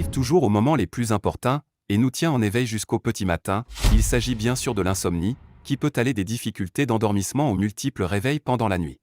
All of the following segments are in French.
arrive toujours aux moments les plus importants et nous tient en éveil jusqu'au petit matin. Il s'agit bien sûr de l'insomnie, qui peut aller des difficultés d'endormissement aux multiples réveils pendant la nuit.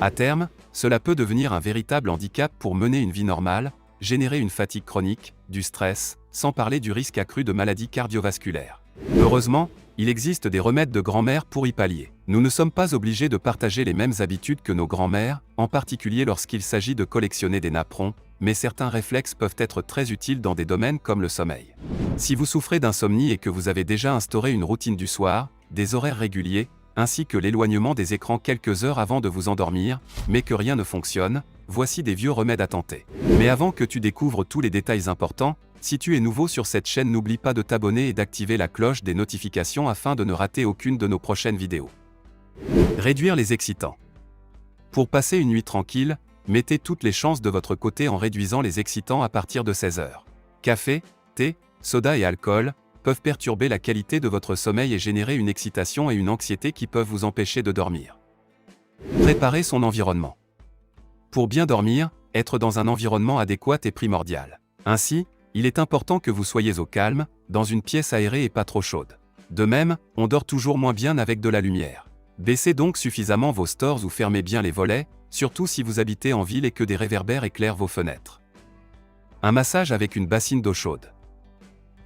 À terme, cela peut devenir un véritable handicap pour mener une vie normale, générer une fatigue chronique, du stress, sans parler du risque accru de maladies cardiovasculaires. Heureusement, il existe des remèdes de grand-mère pour y pallier. Nous ne sommes pas obligés de partager les mêmes habitudes que nos grands-mères, en particulier lorsqu'il s'agit de collectionner des napperons, mais certains réflexes peuvent être très utiles dans des domaines comme le sommeil. Si vous souffrez d'insomnie et que vous avez déjà instauré une routine du soir, des horaires réguliers, ainsi que l'éloignement des écrans quelques heures avant de vous endormir, mais que rien ne fonctionne, voici des vieux remèdes à tenter. Mais avant que tu découvres tous les détails importants, si tu es nouveau sur cette chaîne, n'oublie pas de t'abonner et d'activer la cloche des notifications afin de ne rater aucune de nos prochaines vidéos. Réduire les excitants. Pour passer une nuit tranquille, mettez toutes les chances de votre côté en réduisant les excitants à partir de 16 heures. Café, thé, soda et alcool peuvent perturber la qualité de votre sommeil et générer une excitation et une anxiété qui peuvent vous empêcher de dormir. Préparer son environnement. Pour bien dormir, être dans un environnement adéquat est primordial. Ainsi, il est important que vous soyez au calme, dans une pièce aérée et pas trop chaude. De même, on dort toujours moins bien avec de la lumière. Baissez donc suffisamment vos stores ou fermez bien les volets, surtout si vous habitez en ville et que des réverbères éclairent vos fenêtres. Un massage avec une bassine d'eau chaude.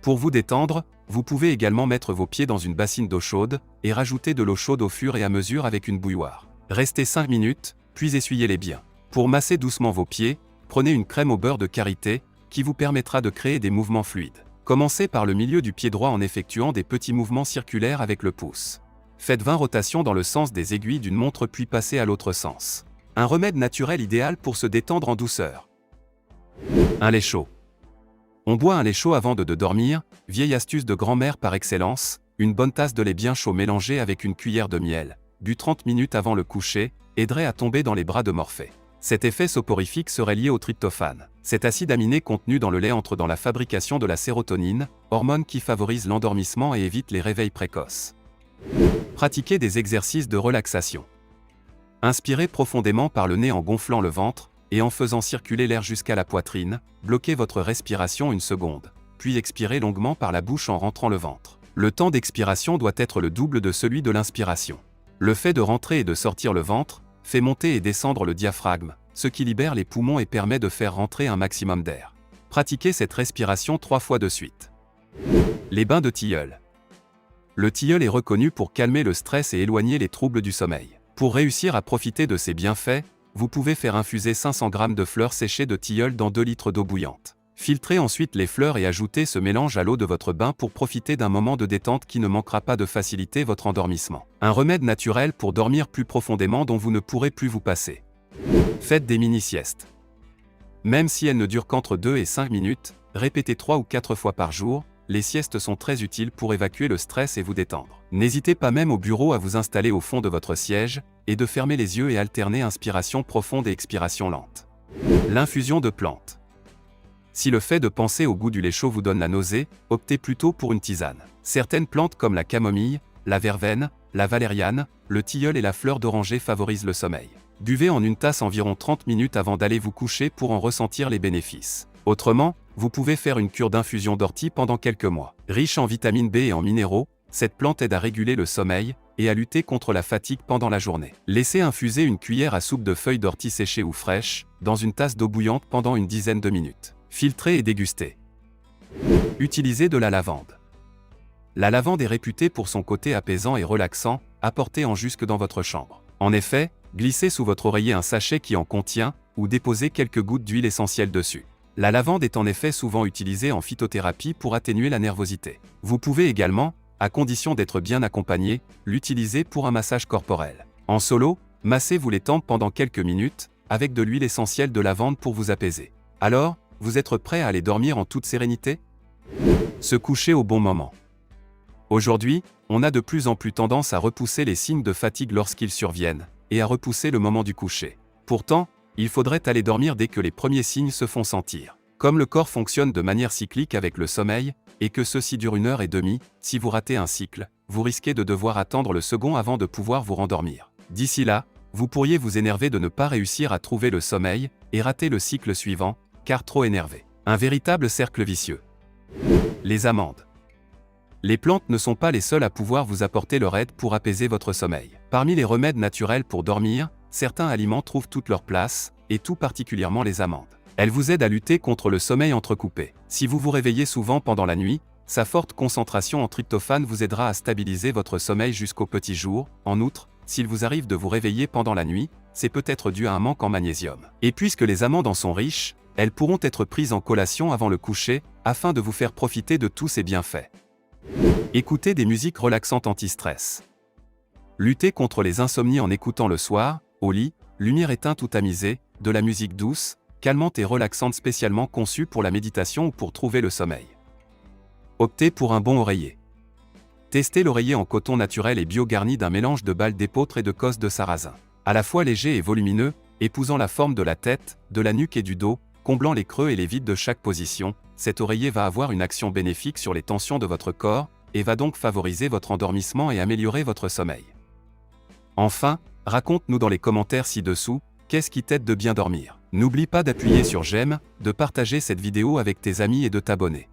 Pour vous détendre, vous pouvez également mettre vos pieds dans une bassine d'eau chaude et rajouter de l'eau chaude au fur et à mesure avec une bouilloire. Restez 5 minutes, puis essuyez-les bien. Pour masser doucement vos pieds, prenez une crème au beurre de karité, qui vous permettra de créer des mouvements fluides. Commencez par le milieu du pied droit en effectuant des petits mouvements circulaires avec le pouce. Faites 20 rotations dans le sens des aiguilles d'une montre puis passez à l'autre sens. Un remède naturel idéal pour se détendre en douceur. Un lait chaud. On boit un lait chaud avant de dormir, vieille astuce de grand-mère par excellence, une bonne tasse de lait bien chaud mélangée avec une cuillère de miel, bu 30 minutes avant le coucher, aiderait à tomber dans les bras de Morphée. Cet effet soporifique serait lié au tryptophane. Cet acide aminé contenu dans le lait entre dans la fabrication de la sérotonine, hormone qui favorise l'endormissement et évite les réveils précoces. Pratiquez des exercices de relaxation. Inspirez profondément par le nez en gonflant le ventre, et en faisant circuler l'air jusqu'à la poitrine, bloquez votre respiration une seconde, puis expirez longuement par la bouche en rentrant le ventre. Le temps d'expiration doit être le double de celui de l'inspiration. Le fait de rentrer et de sortir le ventre fait monter et descendre le diaphragme, ce qui libère les poumons et permet de faire rentrer un maximum d'air. Pratiquez cette respiration 3 fois de suite. Les bains de tilleul. Le tilleul est reconnu pour calmer le stress et éloigner les troubles du sommeil. Pour réussir à profiter de ses bienfaits, vous pouvez faire infuser 500 g de fleurs séchées de tilleul dans 2 litres d'eau bouillante. Filtrez ensuite les fleurs et ajoutez ce mélange à l'eau de votre bain pour profiter d'un moment de détente qui ne manquera pas de faciliter votre endormissement. Un remède naturel pour dormir plus profondément dont vous ne pourrez plus vous passer. Faites des mini-siestes. Même si elles ne durent qu'entre 2 et 5 minutes, répétez 3 ou 4 fois par jour, les siestes sont très utiles pour évacuer le stress et vous détendre. N'hésitez pas même au bureau à vous installer au fond de votre siège, et de fermer les yeux et alterner inspiration profonde et expiration lente. L'infusion de plantes. Si le fait de penser au goût du lait chaud vous donne la nausée, optez plutôt pour une tisane. Certaines plantes comme la camomille, la verveine, la valériane, le tilleul et la fleur d'oranger favorisent le sommeil. Buvez en une tasse environ 30 minutes avant d'aller vous coucher pour en ressentir les bénéfices. Autrement, vous pouvez faire une cure d'infusion d'ortie pendant quelques mois. Riche en vitamine B et en minéraux, cette plante aide à réguler le sommeil et à lutter contre la fatigue pendant la journée. Laissez infuser une cuillère à soupe de feuilles d'ortie séchées ou fraîches dans une tasse d'eau bouillante pendant une dizaine de minutes. Filtrez et dégustez. Utilisez de la lavande. La lavande est réputée pour son côté apaisant et relaxant, apporté en jusque dans votre chambre. En effet, glissez sous votre oreiller un sachet qui en contient, ou déposez quelques gouttes d'huile essentielle dessus. La lavande est en effet souvent utilisée en phytothérapie pour atténuer la nervosité. Vous pouvez également, à condition d'être bien accompagné, l'utiliser pour un massage corporel. En solo, massez-vous les tempes pendant quelques minutes, avec de l'huile essentielle de lavande pour vous apaiser. Alors, vous êtes prêt à aller dormir en toute sérénité? Se coucher au bon moment. Aujourd'hui, on a de plus en plus tendance à repousser les signes de fatigue lorsqu'ils surviennent, et à repousser le moment du coucher. Pourtant, il faudrait aller dormir dès que les premiers signes se font sentir. Comme le corps fonctionne de manière cyclique avec le sommeil, et que ceci dure 1h30, si vous ratez un cycle, vous risquez de devoir attendre le second avant de pouvoir vous rendormir. D'ici là, vous pourriez vous énerver de ne pas réussir à trouver le sommeil, et rater le cycle suivant, car trop énervé. Un véritable cercle vicieux. Les amandes. Les plantes ne sont pas les seules à pouvoir vous apporter leur aide pour apaiser votre sommeil. Parmi les remèdes naturels pour dormir, certains aliments trouvent toute leur place, et tout particulièrement les amandes. Elles vous aident à lutter contre le sommeil entrecoupé. Si vous vous réveillez souvent pendant la nuit, sa forte concentration en tryptophane vous aidera à stabiliser votre sommeil jusqu'au petit jour. En outre, s'il vous arrive de vous réveiller pendant la nuit, c'est peut-être dû à un manque en magnésium. Et puisque les amandes en sont riches, elles pourront être prises en collation avant le coucher, afin de vous faire profiter de tous ces bienfaits. Écoutez des musiques relaxantes anti-stress. Luttez contre les insomnies en écoutant le soir, au lit, lumière éteinte ou tamisée, de la musique douce, calmante et relaxante spécialement conçue pour la méditation ou pour trouver le sommeil. Optez pour un bon oreiller. Testez l'oreiller en coton naturel et bio garni d'un mélange de balles d'épeautre et de cosses de sarrasin. À la fois léger et volumineux, épousant la forme de la tête, de la nuque et du dos, comblant les creux et les vides de chaque position, cet oreiller va avoir une action bénéfique sur les tensions de votre corps, et va donc favoriser votre endormissement et améliorer votre sommeil. Enfin, raconte-nous dans les commentaires ci-dessous, qu'est-ce qui t'aide de bien dormir? N'oublie pas d'appuyer sur j'aime, de partager cette vidéo avec tes amis et de t'abonner.